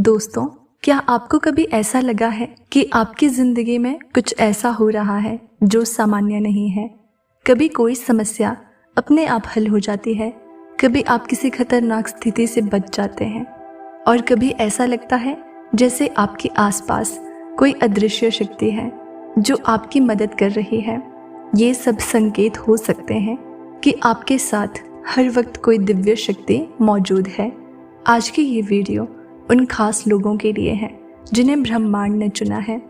दोस्तों, क्या आपको कभी ऐसा लगा है कि आपकी ज़िंदगी में कुछ ऐसा हो रहा है जो सामान्य नहीं है? कभी कोई समस्या अपने आप हल हो जाती है, कभी आप किसी खतरनाक स्थिति से बच जाते हैं और कभी ऐसा लगता है जैसे आपके आसपास कोई अदृश्य शक्ति है जो आपकी मदद कर रही है। ये सब संकेत हो सकते हैं कि आपके साथ हर वक्त कोई दिव्य शक्ति मौजूद है। आज की ये वीडियो उन खास लोगों के लिए है जिन्हें ब्रह्मांड ने चुना है।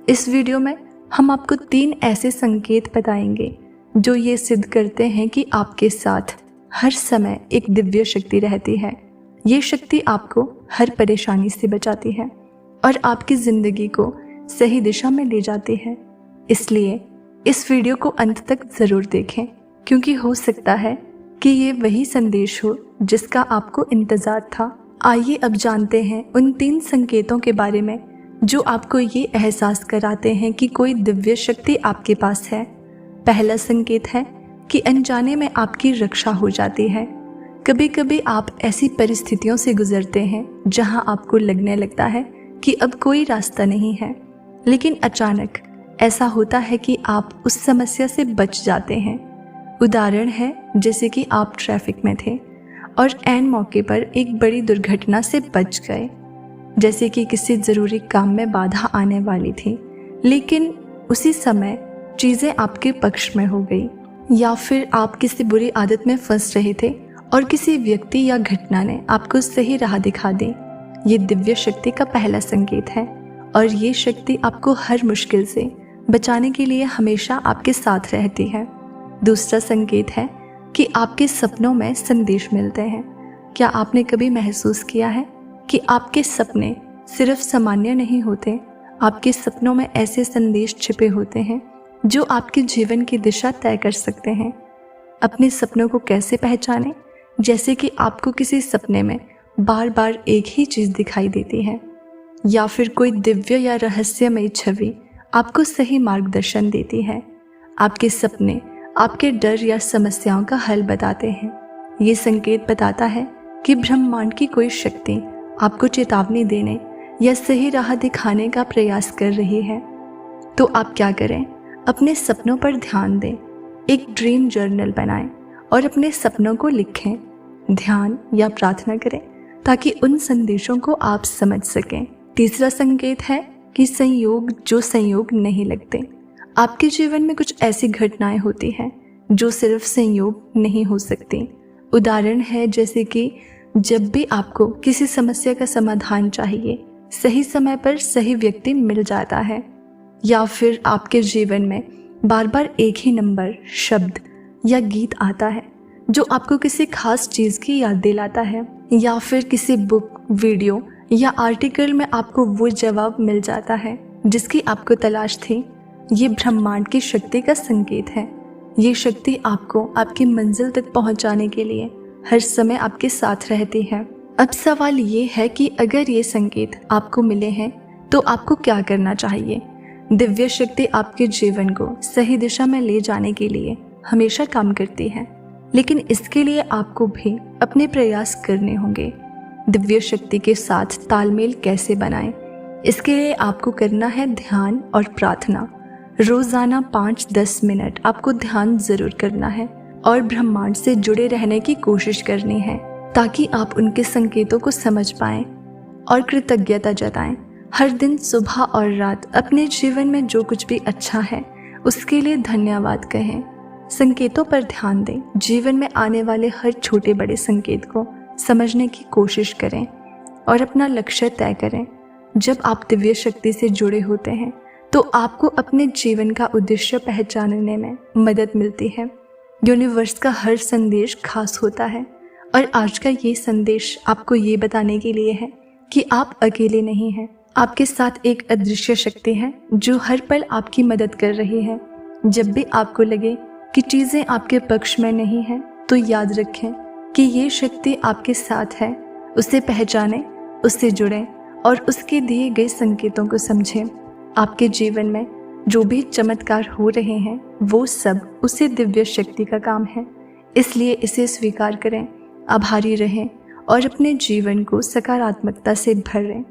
इस वीडियो में हम आपको 3 ऐसे संकेत बताएंगे जो ये सिद्ध करते हैं कि आपके साथ हर समय एक दिव्य शक्ति रहती है। ये शक्ति आपको हर परेशानी से बचाती है और आपकी ज़िंदगी को सही दिशा में ले जाती है। इसलिए इस वीडियो को अंत तक ज़रूर देखें, क्योंकि हो सकता है कि ये वही संदेश हो जिसका आपको इंतज़ार था। आइए अब जानते हैं उन 3 संकेतों के बारे में जो आपको ये एहसास कराते हैं कि कोई दिव्य शक्ति आपके पास है। पहला संकेत है कि अनजाने में आपकी रक्षा हो जाती है। कभी कभी आप ऐसी परिस्थितियों से गुजरते हैं जहां आपको लगने लगता है कि अब कोई रास्ता नहीं है, लेकिन अचानक ऐसा होता है कि आप उस समस्या से बच जाते हैं। उदाहरण है जैसे कि आप ट्रैफिक में थे और ऐन मौके पर एक बड़ी दुर्घटना से बच गए, जैसे कि किसी ज़रूरी काम में बाधा आने वाली थी, लेकिन उसी समय चीज़ें आपके पक्ष में हो गई। या फिर आप किसी बुरी आदत में फंस रहे थे और किसी व्यक्ति या घटना ने आपको सही राह दिखा दी। ये दिव्य शक्ति का पहला संकेत है और ये शक्ति आपको हर मुश्किल से बचाने के लिए हमेशा आपके साथ रहती है। दूसरा संकेत है कि आपके सपनों में संदेश मिलते हैं। क्या आपने कभी महसूस किया है कि आपके सपने सिर्फ सामान्य नहीं होते? आपके सपनों में ऐसे संदेश छिपे होते हैं जो आपके जीवन की दिशा तय कर सकते हैं। अपने सपनों को कैसे पहचानें? जैसे कि आपको किसी सपने में बार बार एक ही चीज़ दिखाई देती है, या फिर कोई दिव्य या रहस्यमयी छवि आपको सही मार्गदर्शन देती है। आपके सपने आपके डर या समस्याओं का हल बताते हैं। ये संकेत बताता है कि ब्रह्मांड की कोई शक्ति आपको चेतावनी देने या सही राह दिखाने का प्रयास कर रही है। तो आप क्या करें? अपने सपनों पर ध्यान दें, एक ड्रीम जर्नल बनाएं और अपने सपनों को लिखें। ध्यान या प्रार्थना करें ताकि उन संदेशों को आप समझ सकें। तीसरा संकेत है कि संयोग जो संयोग नहीं लगते। आपके जीवन में कुछ ऐसी घटनाएं होती हैं जो सिर्फ संयोग नहीं हो सकती। उदाहरण है जैसे कि जब भी आपको किसी समस्या का समाधान चाहिए, सही समय पर सही व्यक्ति मिल जाता है, या फिर आपके जीवन में बार बार एक ही नंबर, शब्द या गीत आता है जो आपको किसी खास चीज़ की याद दिलाता है, या फिर किसी बुक, वीडियो या आर्टिकल में आपको वो जवाब मिल जाता है जिसकी आपको तलाश थी। ये ब्रह्मांड की शक्ति का संकेत है। ये शक्ति आपको आपकी मंजिल तक पहुंचाने के लिए हर समय आपके साथ रहती है। अब सवाल ये है कि अगर ये संकेत आपको मिले हैं तो आपको क्या करना चाहिए? दिव्य शक्ति आपके जीवन को सही दिशा में ले जाने के लिए हमेशा काम करती है, लेकिन इसके लिए आपको भी अपने प्रयास करने होंगे। दिव्य शक्ति के साथ तालमेल कैसे बनाएं? इसके लिए आपको करना है ध्यान और प्रार्थना। रोज़ाना 5-10 मिनट आपको ध्यान ज़रूर करना है और ब्रह्मांड से जुड़े रहने की कोशिश करनी है ताकि आप उनके संकेतों को समझ पाएं और कृतज्ञता जताएं। हर दिन सुबह और रात अपने जीवन में जो कुछ भी अच्छा है उसके लिए धन्यवाद कहें। संकेतों पर ध्यान दें। जीवन में आने वाले हर छोटे बड़े संकेत को समझने की कोशिश करें और अपना लक्ष्य तय करें। जब आप दिव्य शक्ति से जुड़े होते हैं तो आपको अपने जीवन का उद्देश्य पहचानने में मदद मिलती है। यूनिवर्स का हर संदेश खास होता है और आज का ये संदेश आपको ये बताने के लिए है कि आप अकेले नहीं हैं। आपके साथ एक अदृश्य शक्ति है जो हर पल आपकी मदद कर रही है। जब भी आपको लगे कि चीज़ें आपके पक्ष में नहीं हैं, तो याद रखें कि ये शक्ति आपके साथ है। उसे पहचानें, उससे जुड़ें और उसके दिए गए संकेतों को समझें। आपके जीवन में जो भी चमत्कार हो रहे हैं वो सब उसी दिव्य शक्ति का काम है। इसलिए इसे स्वीकार करें, आभारी रहें और अपने जीवन को सकारात्मकता से भरें।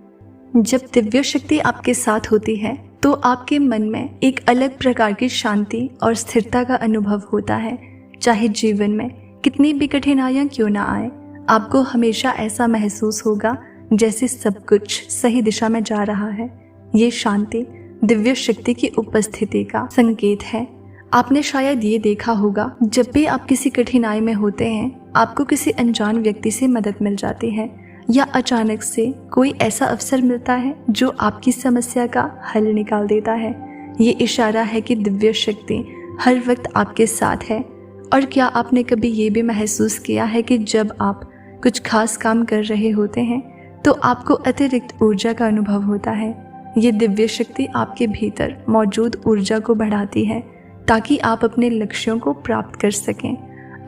जब दिव्य शक्ति आपके साथ होती है तो आपके मन में एक अलग प्रकार की शांति और स्थिरता का अनुभव होता है। चाहे जीवन में कितनी भी कठिनाइयां क्यों ना आए, आपको हमेशा ऐसा महसूस होगा जैसे सब कुछ सही दिशा में जा रहा है। ये शांति दिव्य शक्ति की उपस्थिति का संकेत है। आपने शायद ये देखा होगा, जब भी आप किसी कठिनाई में होते हैं, आपको किसी अनजान व्यक्ति से मदद मिल जाती है या अचानक से कोई ऐसा अवसर मिलता है जो आपकी समस्या का हल निकाल देता है। ये इशारा है कि दिव्य शक्ति हर वक्त आपके साथ है। और क्या आपने कभी ये भी महसूस किया है कि जब आप कुछ खास काम कर रहे होते हैं तो आपको अतिरिक्त ऊर्जा का अनुभव होता है? ये दिव्य शक्ति आपके भीतर मौजूद ऊर्जा को बढ़ाती है ताकि आप अपने लक्ष्यों को प्राप्त कर सकें।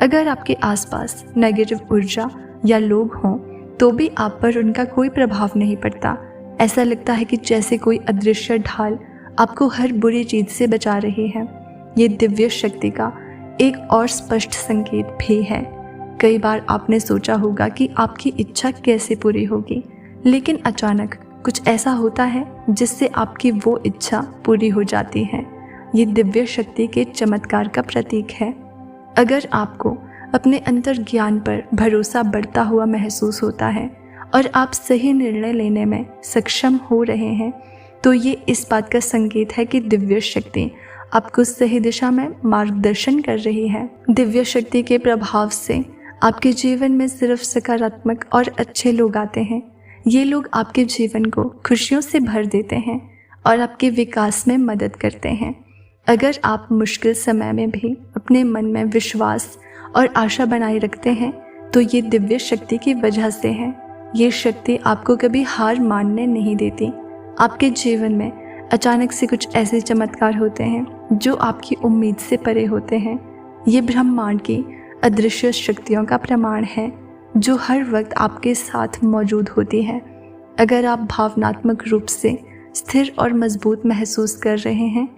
अगर आपके आसपास नेगेटिव ऊर्जा या लोग हों तो भी आप पर उनका कोई प्रभाव नहीं पड़ता। ऐसा लगता है कि जैसे कोई अदृश्य ढाल आपको हर बुरी चीज से बचा रही है। ये दिव्य शक्ति का एक और स्पष्ट संकेत भी है। कई बार आपने सोचा होगा कि आपकी इच्छा कैसे पूरी होगी, लेकिन अचानक कुछ ऐसा होता है जिससे आपकी वो इच्छा पूरी हो जाती है। ये दिव्य शक्ति के चमत्कार का प्रतीक है। अगर आपको अपने अंतर ज्ञान पर भरोसा बढ़ता हुआ महसूस होता है और आप सही निर्णय लेने में सक्षम हो रहे हैं, तो ये इस बात का संकेत है कि दिव्य शक्ति आपको सही दिशा में मार्गदर्शन कर रही है। दिव्य शक्ति के प्रभाव से आपके जीवन में सिर्फ सकारात्मक और अच्छे लोग आते हैं। ये लोग आपके जीवन को खुशियों से भर देते हैं और आपके विकास में मदद करते हैं। अगर आप मुश्किल समय में भी अपने मन में विश्वास और आशा बनाए रखते हैं तो ये दिव्य शक्ति की वजह से है। ये शक्ति आपको कभी हार मानने नहीं देती। आपके जीवन में अचानक से कुछ ऐसे चमत्कार होते हैं जो आपकी उम्मीद से परे होते हैं। ये ब्रह्मांड की अदृश्य शक्तियों का प्रमाण है जो हर वक्त आपके साथ मौजूद होती है। अगर आप भावनात्मक रूप से स्थिर और मजबूत महसूस कर रहे हैं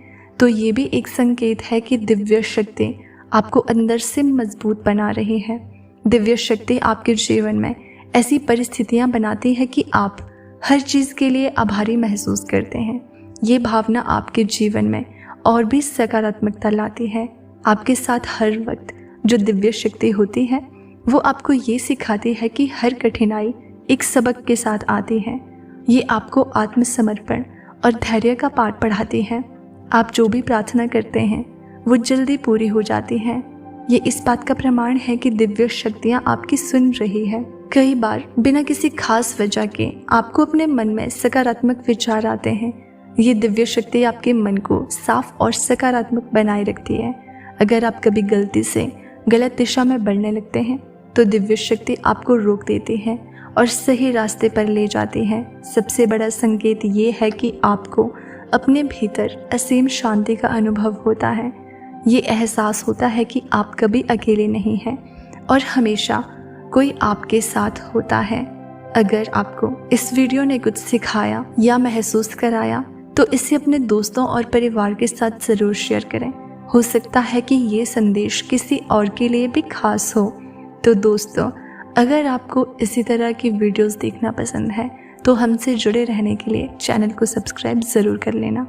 तो ये भी एक संकेत है कि दिव्य शक्ति आपको अंदर से मजबूत बना रही है। दिव्य शक्ति आपके जीवन में ऐसी परिस्थितियां बनाती है कि आप हर चीज़ के लिए आभारी महसूस करते हैं। ये भावना आपके जीवन में और भी सकारात्मकता लाती है। आपके साथ हर वक्त जो दिव्य शक्ति होती है वो आपको ये सिखाती है कि हर कठिनाई एक सबक के साथ आती है। ये आपको आत्मसमर्पण और धैर्य का पाठ पढ़ाती है। आप जो भी प्रार्थना करते हैं वो जल्दी पूरी हो जाती है। ये इस बात का प्रमाण है कि दिव्य शक्तियाँ आपकी सुन रही है। कई बार बिना किसी खास वजह के आपको अपने मन में सकारात्मक विचार आते हैं। ये दिव्य शक्ति आपके मन को साफ और सकारात्मक बनाए रखती है। अगर आप कभी गलती से गलत दिशा में बढ़ने लगते हैं तो दिव्य शक्ति आपको रोक देती है और सही रास्ते पर ले जाती है। सबसे बड़ा संकेत ये है कि आपको अपने भीतर असीम शांति का अनुभव होता है। ये एहसास होता है कि आप कभी अकेले नहीं हैं और हमेशा कोई आपके साथ होता है। अगर आपको इस वीडियो ने कुछ सिखाया या महसूस कराया तो इसे अपने दोस्तों और परिवार के साथ ज़रूर शेयर करें। हो सकता है कि ये संदेश किसी और के लिए भी खास हो। तो दोस्तों, अगर आपको इसी तरह की वीडियोस देखना पसंद है तो हमसे जुड़े रहने के लिए चैनल को सब्सक्राइब ज़रूर कर लेना।